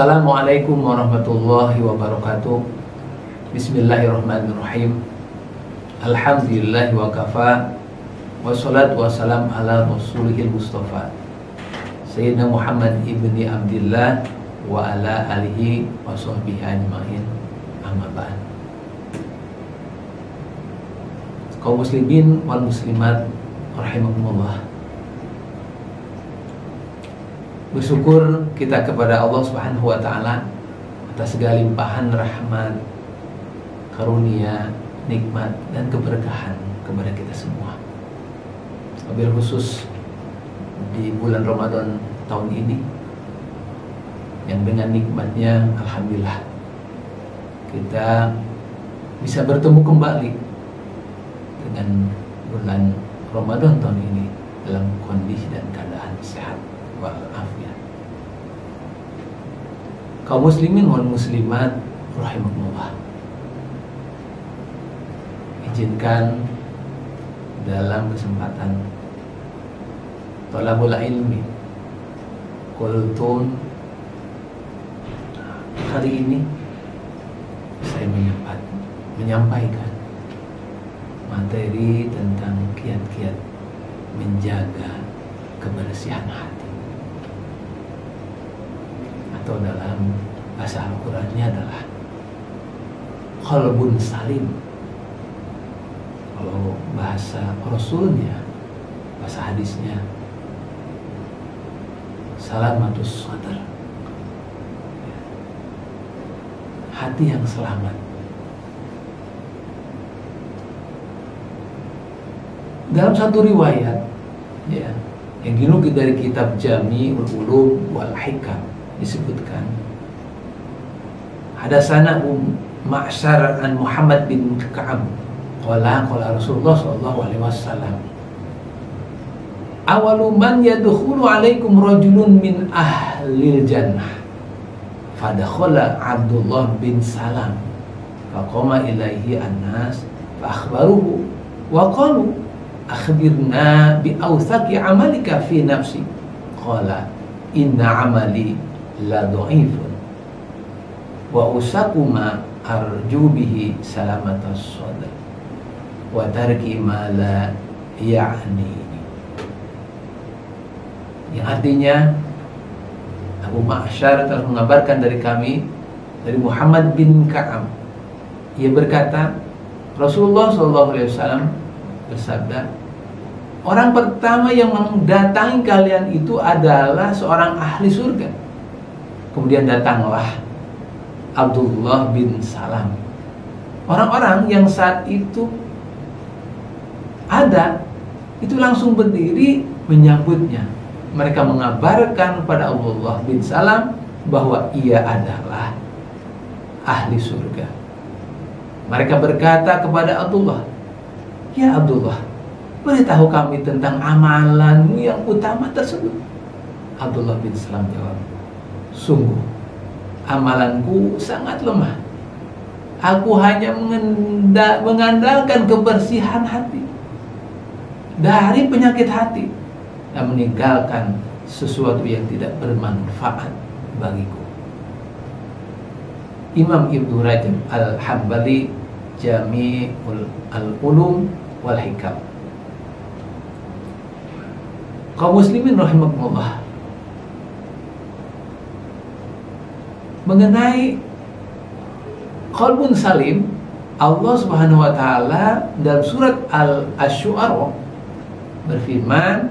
Assalamualaikum warahmatullahi wabarakatuh. Bismillahirrahmanirrahim. Alhamdulillahi wa kafa. Wassalatu wassalam ala rasulihil mustafa Sayyidina Muhammad ibni Abdillah wa ala alihi wa sahbihi ajma'in. Amma ba'd. Kaum muslimin wal muslimat rahimakumullah. Bersyukur kita kepada Allah Subhanahu wa taala atas segala limpahan rahmat, karunia, nikmat dan keberkahan kepada kita semua. Wabil khusus di bulan Ramadan tahun ini yang dengan nikmatnya alhamdulillah kita bisa bertemu kembali dengan bulan Ramadan tahun ini dalam kondisi dan keadaan sehat walafiat. Kaum muslimin wal muslimat rahimakumullah, izinkan dalam kesempatan talabul ilmi kultum hari ini saya menyampaikan materi tentang kiat-kiat menjaga kebersihan hati, atau dalam bahasa Al-Qur'annya adalah qalbun salim. Kalau bahasa Rasulnya, bahasa hadisnya salamatus sadar, hati yang selamat. Dalam satu riwayat ya, yang dinukil dari kitab Jami'ul Ulum wal Hikam disebutkan, hadasana Ma'syar an Muhammad bin Ka'ab qala Rasulullah sallallahu alaihi wasallam, awalu man yadkhulu alaikum rajulun min ahlil jannah fadakhala Abdullah bin Salam faqama ilaihi an-nas fa akhbaruhu wa qalu akhbirna bi awthaqi amalika fi nafsi qala inna amali la dha'ifun wa usaquma arju bihi salamatas sadr wa tarki ma la ya'ni, yang artinya Abu Ma'syar telah mengabarkan dari kami, dari Muhammad bin Ka'ab, ia berkata Rasulullah SAW bersabda, orang pertama yang mendatangi kalian itu adalah seorang ahli surga. Kemudian datanglah Abdullah bin Salam. Orang-orang yang saat itu ada itu langsung berdiri menyambutnya. Mereka mengabarkan pada Abdullah bin Salam bahwa ia adalah ahli surga. Mereka berkata kepada Abdullah, ya Abdullah, beritahu kami tentang amalanmu yang utama tersebut. Abdullah bin Salam jawab, sungguh amalanku sangat lemah. Aku hanya mengandalkan kebersihan hati dari penyakit hati dan meninggalkan sesuatu yang tidak bermanfaat bagiku. Imam Ibnu Rajab Al-Hambali, Jami'ul Ulum wal Hikam. Kaum muslimin rahimakumullah, mengenai qalbun salim, Allah Subhanahu wa taala dalam surat Al-Asy'ara berfirman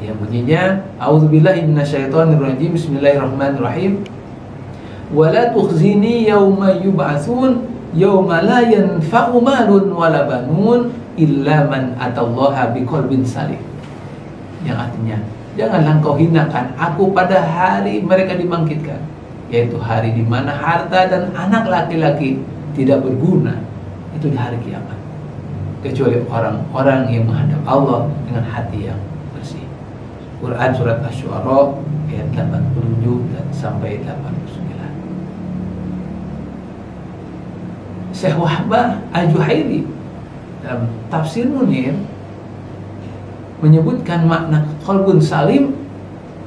yang bunyinya, a'udzubillahi minasyaitonirrajim, bismillahirrahmanirrahim, wala tukhzini yauma yub'atsun yauma la yanfa'u malun wala banun illa man atallaha biqalbin salim, yang artinya janganlah engkau hinakan aku pada hari mereka dibangkitkan, yaitu hari di mana harta dan anak laki-laki tidak berguna, itu di hari kiamat, kecuali orang-orang yang menghadap Allah dengan hati yang bersih. Quran surat Asy-Syu'ara ayat 87 dan sampai 89. Syekh Wahbah Al-Juhaili dalam tafsir Munir menyebutkan makna qalbun salim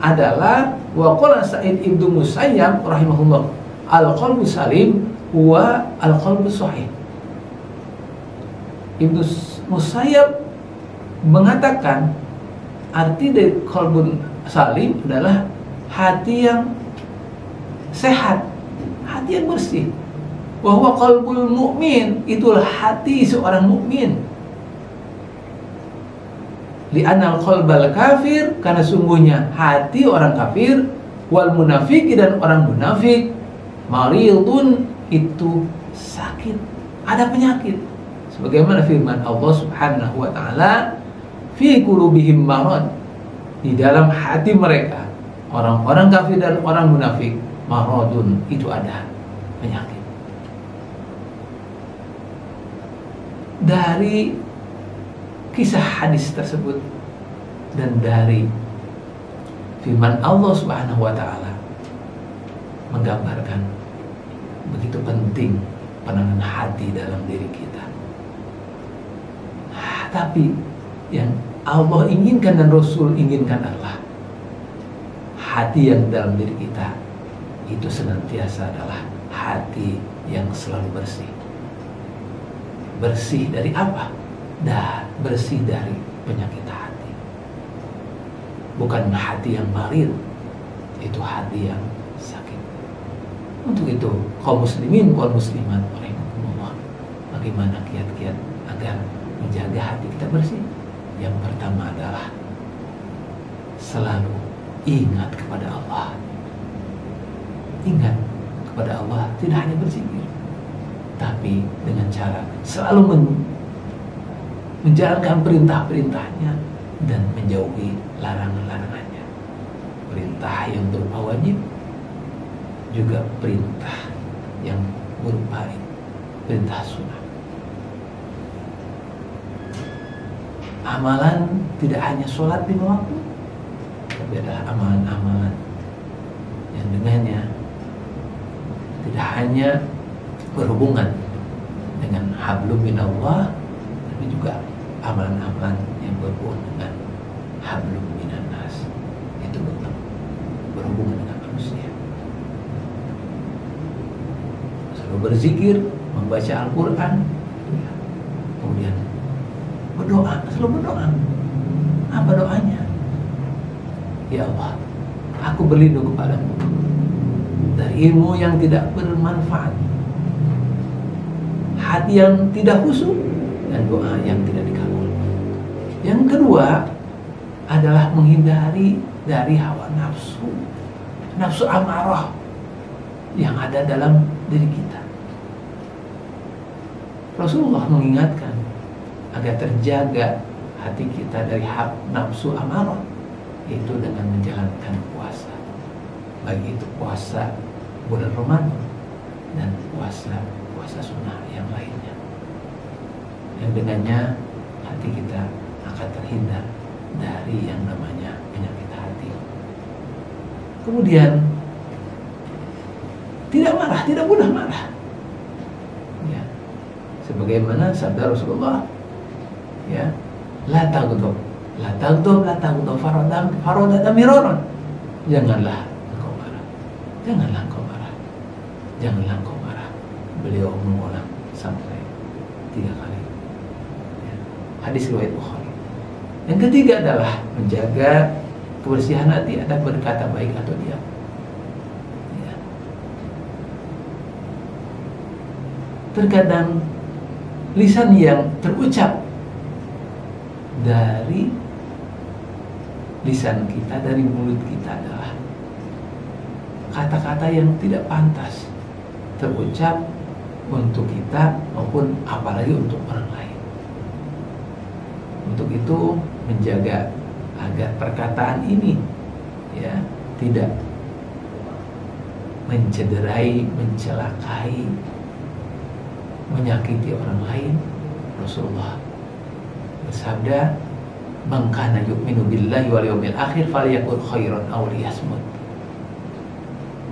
adalah Wa qala Sa'id ibnu Musayyab rahimahullah, al-qalbu salim wa al-qalbu sahih. Ibnu Musayyab mengatakan arti dari qalbun salim adalah hati yang sehat, hati yang bersih. Wa huwa qalbul mu'min, itulah hati seorang mukmin. Li'anal qalbal kafir, karena sungguhnya hati orang kafir, wal munafiki, dan orang munafik, maridun, itu sakit, ada penyakit. Sebagaimana firman Allah Subhanahu wa taala, fi qulubihim marad, di dalam hati mereka, orang-orang kafir dan orang munafik, maradun, itu ada penyakit. Dari kisah hadis tersebut dan dari firman Allah Subhanahu wa taala menggambarkan begitu penting penanganan hati dalam diri kita. Tapi yang Allah inginkan dan Rasul inginkan adalah hati yang dalam diri kita itu senantiasa adalah hati yang selalu bersih. Bersih dari apa? Bersih dari penyakit hati. Bukan hati yang marid, itu hati yang sakit. Untuk itu kaum muslimin wal muslimat rahimakumullah, bagaimana kiat-kiat agar menjaga hati kita bersih? Yang pertama adalah selalu ingat kepada Allah. Ingat kepada Allah, tidak hanya berzikir, tapi dengan cara selalu menjalankan perintah-perintahnya dan menjauhi larangan-larangannya. Perintah yang berupa wajib, juga perintah yang berupa perintah sunnah. Amalan tidak hanya sholat lima waktu, tapi adalah amalan-amalan yang dengannya tidak hanya berhubungan dengan hablum minallah, tapi juga amalan-amalan yang berhubungan dengan hablum minan nas, itu betul berhubungan dengan manusia. Selalu berzikir, membaca Al-Quran, kemudian berdoa, selalu berdoa. Apa doanya? Ya Allah, aku berlindung kepadamu dari ilmu yang tidak bermanfaat, hati yang tidak khusyuk, dan doa yang tidak dikabul. Yang kedua adalah menghindari dari hawa nafsu, nafsu amarah yang ada dalam diri kita. Rasulullah mengingatkan agar terjaga hati kita dari nafsu amarah, itu dengan menjalankan puasa, baik itu puasa bulan Ramadan dan puasa sunnah yang lainnya, yang dengannya hati kita akan terhindar dari yang namanya penyakit hati. Kemudian tidak marah, tidak mudah marah, ya, sebagaimana sabda Rasulullah, ya, la taghdab faradatan miraran, janganlah engkau marah, janganlah engkau marah. Beliau mengulang sampai 3 kali, ya. Hadis riwayat Bukhari. Yang ketiga adalah menjaga kebersihan hati, ada berkata baik atau diam, ya. Terkadang lisan yang terucap dari lisan kita, dari mulut kita adalah kata-kata yang tidak pantas terucap untuk kita maupun apalagi untuk orang lain. Untuk itu menjaga agar perkataan ini, ya, tidak mencederai, mencelakai, menyakiti orang lain. Rasulullah bersabda, "Man kana yu'minu billahi wal yawmil akhir falyakul khairan aw liyasmut."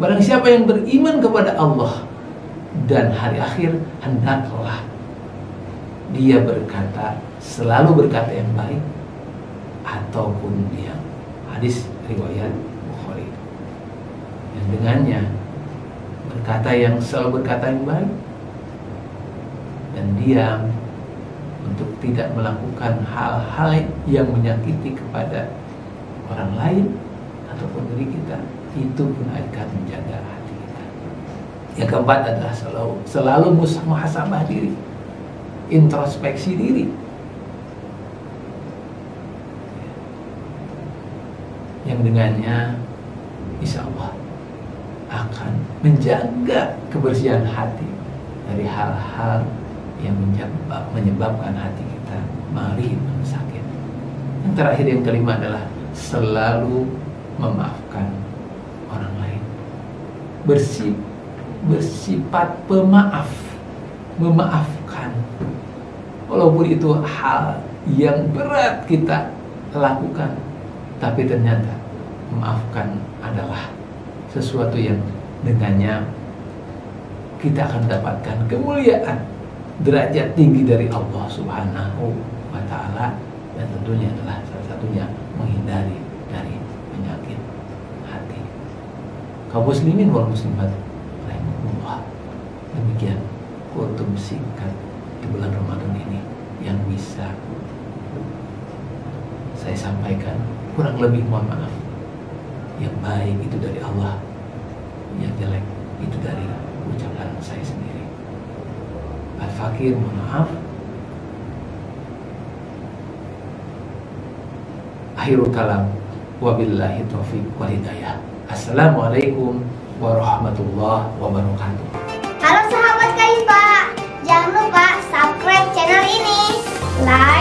Barang siapa yang beriman kepada Allah dan hari akhir, hendaklah dia selalu berkata yang baik ataupun diam. Hadis riwayat Bukhari. yang dengannya berkata yang selalu berkata yang baik dan diam untuk tidak melakukan hal-hal yang menyakiti kepada orang lain ataupun diri kita, itu pun akan menjaga hati kita. Yang keempat adalah selalu muhasabah diri, introspeksi diri. Yang dengannya insya Allah akan menjaga kebersihan hati dari hal-hal yang menyebabkan hati kita marih dan sakit. Yang terakhir, yang kelima adalah selalu memaafkan orang lain, bersifat pemaaf, memaafkan walaupun itu hal yang berat kita lakukan, tapi ternyata memaafkan adalah sesuatu yang dengannya kita akan dapatkan kemuliaan, derajat tinggi dari Allah Subhanahu wa Ta'ala, dan tentunya adalah salah satunya menghindari dari penyakit hati. Kaum muslimin wal muslimat rahimahumullah, demikian kultum singkat di bulan Ramadan ini yang bisa saya sampaikan. Kurang lebih mohon maaf. Yang baik itu dari Allah, yang jelek itu dari ucapan saya sendiri. Al-Fakir mohon maaf. Akhirul kalam, wabillahi taufiq wal hidayah. Assalamualaikum warahmatullahi wabarakatuh. Halo sahabat Kaifa, jangan lupa subscribe channel ini, like